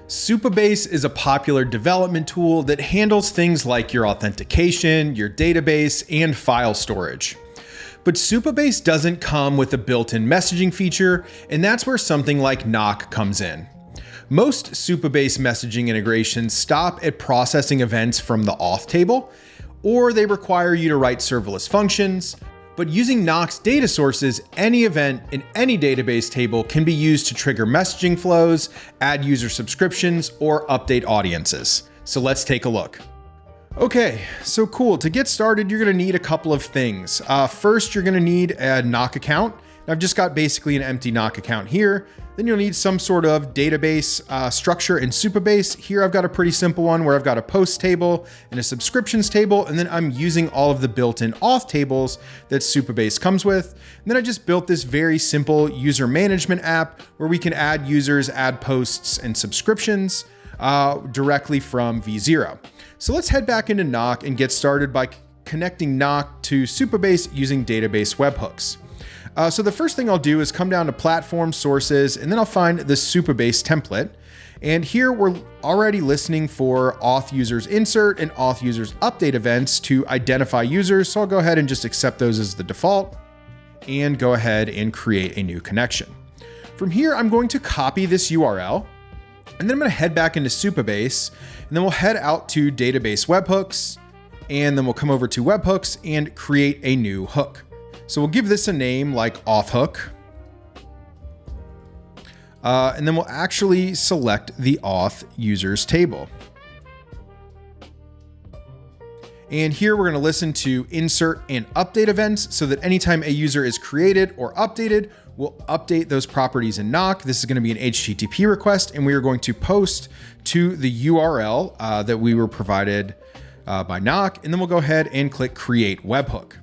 Supabase is a popular development tool that handles things like your authentication, your database, and file storage. But Supabase doesn't come with a built-in messaging feature, and that's where something like Knock comes in. Most Supabase messaging integrations stop at processing events from the auth table, or they require you to write serverless functions. But using Knock's data sources, any event in any database table can be used to trigger messaging flows, add user subscriptions, or update audiences. So let's take a look. Okay, so cool. To get started, you're going to need a couple of things. First, you're going to need a Knock account. I've just got basically an empty Knock account here. Then you'll need some sort of database structure in Supabase. Here I've got a pretty simple one where I've got a post table and a subscriptions table, and then I'm using all of the built-in auth tables that Supabase comes with. And then I just built this very simple user management app where we can add users, add posts, and subscriptions directly from V0. So let's head back into Knock and get started by connecting Knock to Supabase using database webhooks. So the first thing I'll do is come down to platform sources, and then I'll find the Supabase template. And here we're already listening for auth users insert and auth users update events to identify users. So I'll go ahead and just accept those as the default and go ahead and create a new connection. From here, I'm going to copy this URL, and then I'm going to head back into Supabase, and then we'll head out to database webhooks, and then we'll come over to webhooks and create a new hook. So we'll give this a name like auth hook. And then we'll actually select the auth users table. And here we're going to listen to insert and update events so that anytime a user is created or updated, we'll update those properties in Knock. This is going to be an HTTP request, and we are going to post to the URL that we were provided by Knock. And then we'll go ahead and click create webhook.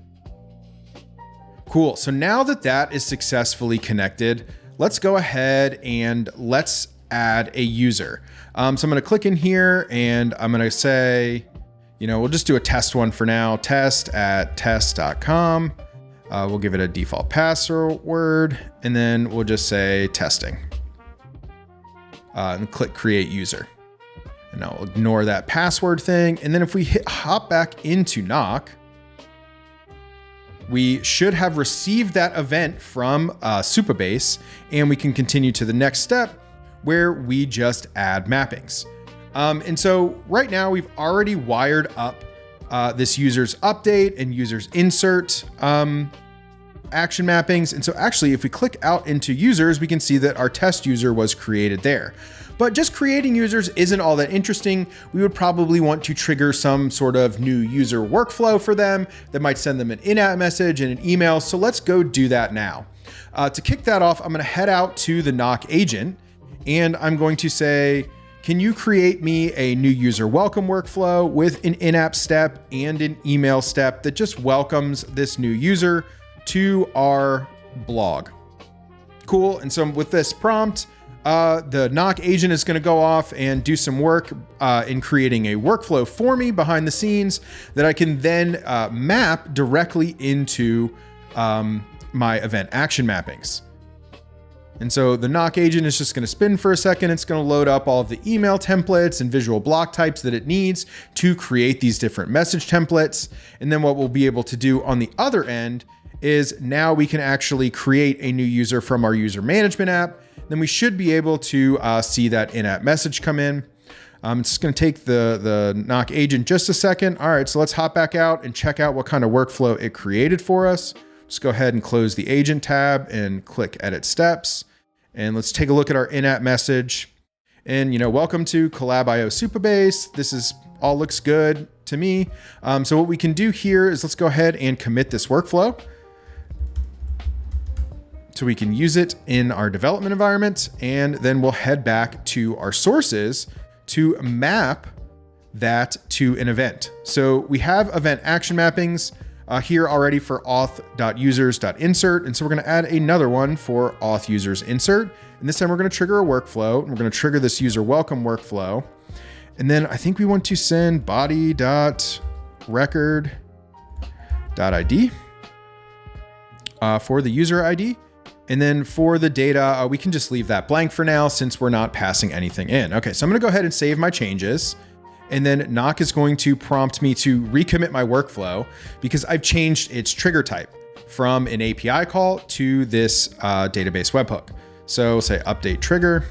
Cool. So now that that is successfully connected, let's go ahead and let's add a user. So I'm going to click in here and I'm going to say, we'll just do a test one for now. test@test.com. We'll give it a default password, and then we'll just say testing and click create user. And I'll ignore that password thing. And then if we hop back into Knock, we should have received that event from Supabase, and we can continue to the next step where we just add mappings. And so right now we've already wired up this user's update and user's insert action mappings. And so actually, if we click out into users, we can see that our test user was created there. But just creating users isn't all that interesting. We would probably want to trigger some sort of new user workflow for them that might send them an in-app message and an email. So let's go do that now. To kick that off, I'm going to head out to the Knock agent, and I'm going to say, can you create me a new user welcome workflow with an in-app step and an email step that just welcomes this new user to our blog? Cool. And so with this prompt, the Knock agent is going to go off and do some work in creating a workflow for me behind the scenes that I can then map directly into my event action mappings. And so the Knock agent is just going to spin for a second. It's going to load up all of the email templates and visual block types that it needs to create these different message templates. And then what we'll be able to do on the other end is now we can actually create a new user from our user management app. Then we should be able to see that in-app message come in. It's just going to take the Knock agent just a second. All right, so let's hop back out and check out what kind of workflow it created for us. Just go ahead and close the agent tab and click edit steps. And let's take a look at our in-app message. And, welcome to Collab.io Supabase. This is all looks good to me. So what we can do here is let's go ahead and commit this workflow, so we can use it in our development environment, and then we'll head back to our sources to map that to an event. So we have event action mappings here already for auth.users.insert. And so we're going to add another one for auth users insert. And this time we're going to trigger a workflow, and we're going to trigger this user welcome workflow. And then I think we want to send body.record.id for the user ID. And then for the data, we can just leave that blank for now since we're not passing anything in. Okay, so I'm gonna go ahead and save my changes. And then knock is going to prompt me to recommit my workflow because I've changed its trigger type from an API call to this database webhook. So say update trigger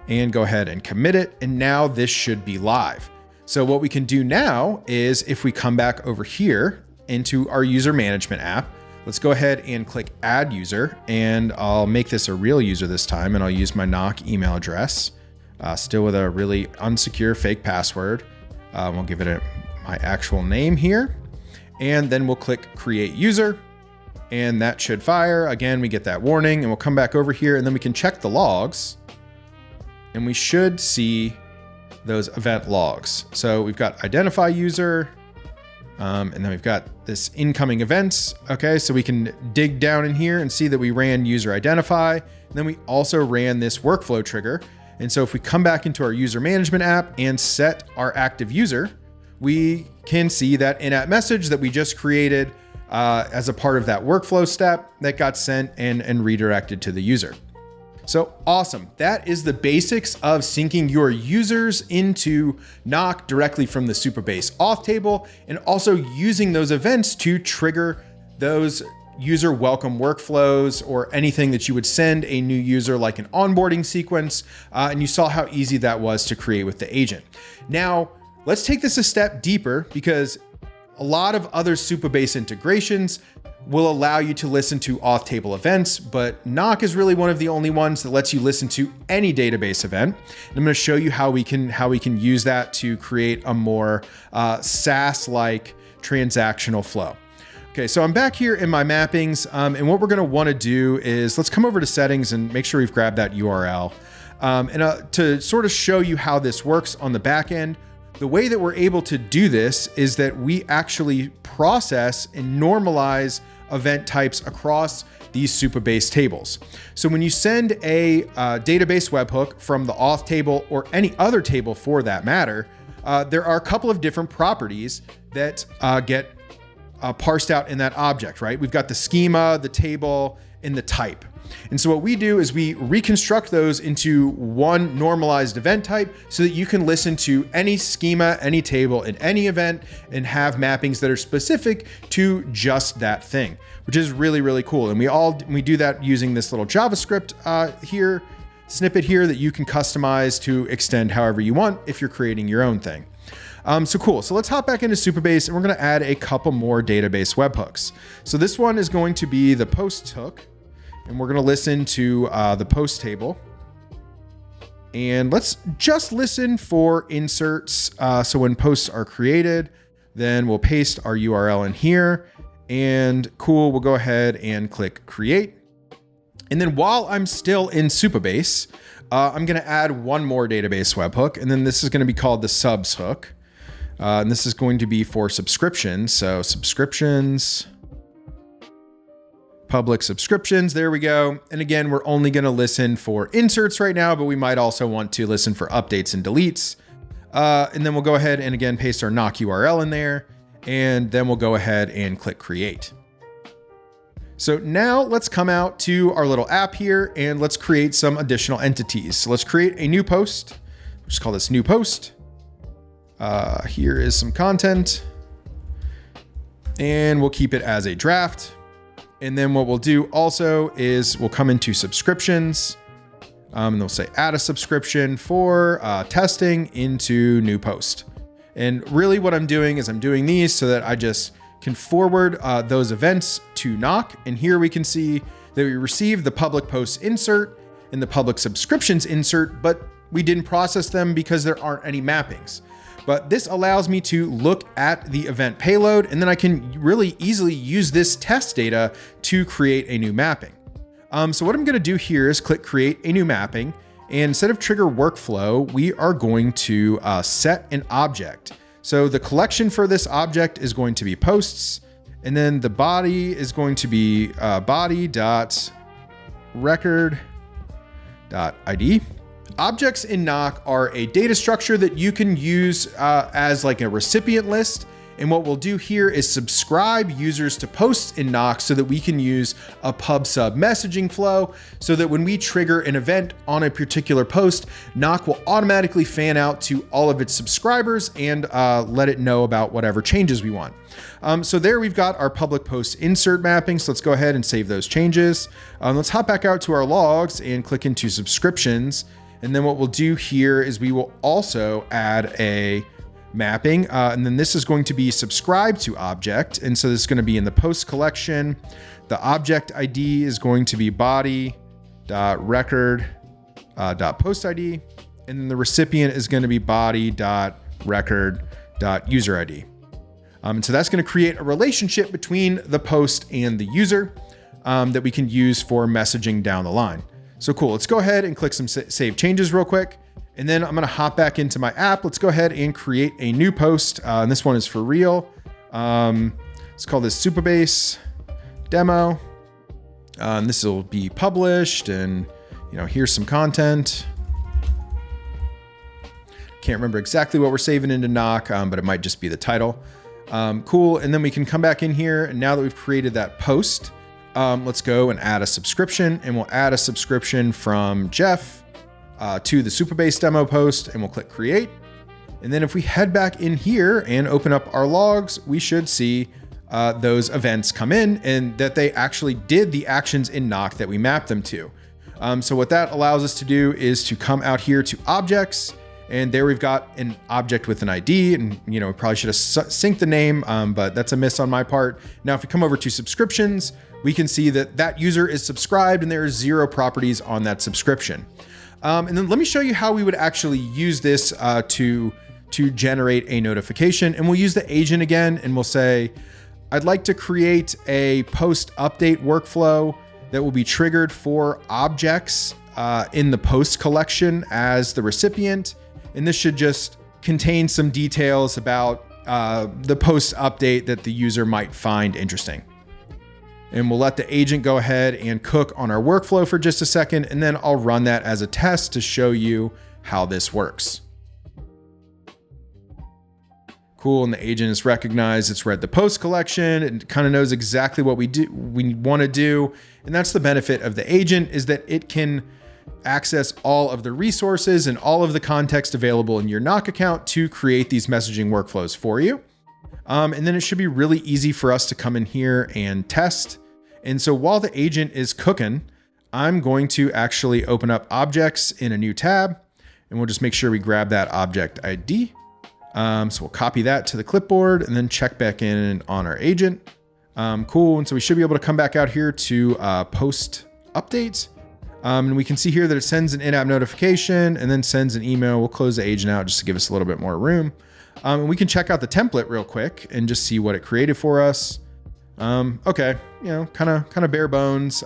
and go ahead and commit it. And now this should be live. So what we can do now is if we come back over here into our user management app, let's go ahead and click add user, and I'll make this a real user this time, and I'll use my knock email address, still with a really unsecure fake password. We'll give it my actual name here, and then we'll click create user, and that should fire. Again, we get that warning, and we'll come back over here, and then we can check the logs, and we should see those event logs. So we've got identify user, and then we've got this incoming events. Okay, so we can dig down in here and see that we ran user identify. And then we also ran this workflow trigger. And so if we come back into our user management app and set our active user, we can see that in-app message that we just created as a part of that workflow step that got sent and redirected to the user. So awesome. That is the basics of syncing your users into Knock directly from the Supabase auth table, and also using those events to trigger those user welcome workflows or anything that you would send a new user, like an onboarding sequence. And you saw how easy that was to create with the agent. Now, let's take this a step deeper, because a lot of other Supabase integrations will allow you to listen to auth table events, but Knock is really one of the only ones that lets you listen to any database event. And I'm going to show you how we can use that to create a more SaaS-like transactional flow. Okay, so I'm back here in my mappings, and what we're going to want to do is let's come over to settings and make sure we've grabbed that URL. To sort of show you how this works on the back end, the way that we're able to do this is that we actually process and normalize event types across these Supabase tables. So when you send a database webhook from the auth table or any other table for that matter, there are a couple of different properties that get parsed out in that object, right? We've got the schema, the table, and the type. And so what we do is we reconstruct those into one normalized event type so that you can listen to any schema, any table, and any event and have mappings that are specific to just that thing, which is really, really cool. And we do that using this little JavaScript snippet here that you can customize to extend however you want if you're creating your own thing. So cool. So let's hop back into Supabase, and we're going to add a couple more database webhooks. So this one is going to be the posts hook. And we're going to listen to the post table. And let's just listen for inserts. So when posts are created, then we'll paste our URL in here. And cool, we'll go ahead and click create. And then while I'm still in Supabase, I'm going to add one more database webhook. And then this is going to be called the subs hook. And this is going to be for subscriptions. So subscriptions. Public subscriptions, there we go. And again, we're only going to listen for inserts right now, but we might also want to listen for updates and deletes. And then we'll go ahead and again, paste our knock URL in there, and then we'll go ahead and click create. So now let's come out to our little app here and let's create some additional entities. So let's create a new post. Just call this new post. Here is some content, and we'll keep it as a draft. And then what we'll do also is we'll come into subscriptions, and they'll say add a subscription for testing into new post. And really what I'm doing is I'm doing these so that I just can forward those events to Knock. And here we can see that we received the public posts insert and the public subscriptions insert, but we didn't process them because there aren't any mappings. But this allows me to look at the event payload, and then I can really easily use this test data to create a new mapping. So what I'm going to do here is click create a new mapping, and instead of trigger workflow, we are going to set an object. So the collection for this object is going to be posts, and then the body is going to be body.record.id. Objects in Knock are a data structure that you can use as like a recipient list, And what we'll do here is subscribe users to posts in Knock so that we can use a pub sub messaging flow so that when we trigger an event on a particular post, Knock will automatically fan out to all of its subscribers and let it know about whatever changes we want. So there we've got our public post insert mapping. So let's go ahead and save those changes. Let's hop back out to our logs and click into subscriptions. And then what we'll do here is we will also add a mapping. And then this is going to be subscribed to object. And so this is going to be in the post collection. The object ID is going to be body.record.post ID. And then the recipient is going to be body.record.user ID. And so that's going to create a relationship between the post and the user that we can use for messaging down the line. So cool. Let's go ahead and click some save changes real quick. And then I'm going to hop back into my app. Let's go ahead and create a new post. And this one is for real. Let's call this Supabase demo. And this will be published, and here's some content. Can't remember exactly what we're saving into Knock, but it might just be the title. Cool. And then we can come back in here. And now that we've created that post, let's go and add a subscription, and we'll add a subscription from Jeff to the Supabase demo post, and we'll click create. And then if we head back in here and open up our logs, we should see those events come in and that they actually did the actions in Knock that we mapped them to. So what that allows us to do is to come out here to objects, and there we've got an object with an ID, and we probably should have synced the name, but that's a miss on my part. Now, if we come over to subscriptions, we can see that that user is subscribed and there are 0 properties on that subscription. And then let me show you how we would actually use this to generate a notification. And we'll use the agent again, and we'll say, I'd like to create a post update workflow that will be triggered for objects in the post collection as the recipient. And this should just contain some details about the post update that the user might find interesting. And we'll let the agent go ahead and cook on our workflow for just a second, and then I'll run that as a test to show you how this works. Cool, and the agent has recognized it's read the post collection and kind of knows exactly what we want to do. And that's the benefit of the agent, is that it can access all of the resources and all of the context available in your Knock account to create these messaging workflows for you. And then it should be really easy for us to come in here and test. And so while the agent is cooking, I'm going to actually open up objects in a new tab, and we'll just make sure we grab that object ID. So we'll copy that to the clipboard and then check back in on our agent. Cool. And so we should be able to come back out here to post updates. And we can see here that it sends an in-app notification and then sends an email. We'll close the agent out just to give us a little bit more room. And we can check out the template real quick and just see what it created for us. Okay, kind of bare bones.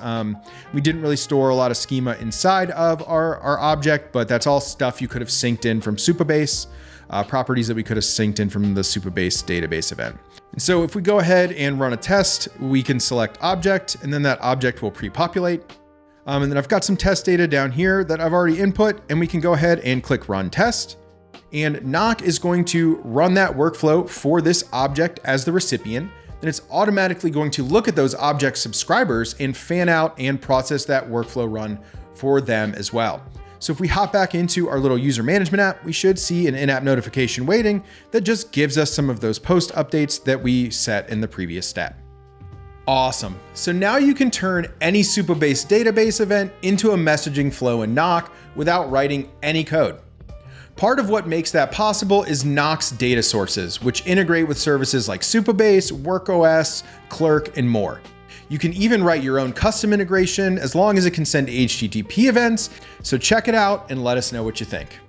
We didn't really store a lot of schema inside of our object, but that's all stuff you could have synced in from Supabase, properties that we could have synced in from the Supabase database event. And so if we go ahead and run a test, we can select object, and then that object will pre-populate. And then I've got some test data down here that I've already input, and we can go ahead and click run test. And Knock is going to run that workflow for this object as the recipient. Then it's automatically going to look at those object subscribers and fan out and process that workflow run for them as well. So if we hop back into our little user management app, we should see an in-app notification waiting that just gives us some of those post updates that we set in the previous step. Awesome. So now you can turn any Supabase database event into a messaging flow in Knock without writing any code. Part of what makes that possible is Knock's data sources, which integrate with services like Supabase, WorkOS, Clerk, and more. You can even write your own custom integration as long as it can send HTTP events. So check it out and let us know what you think.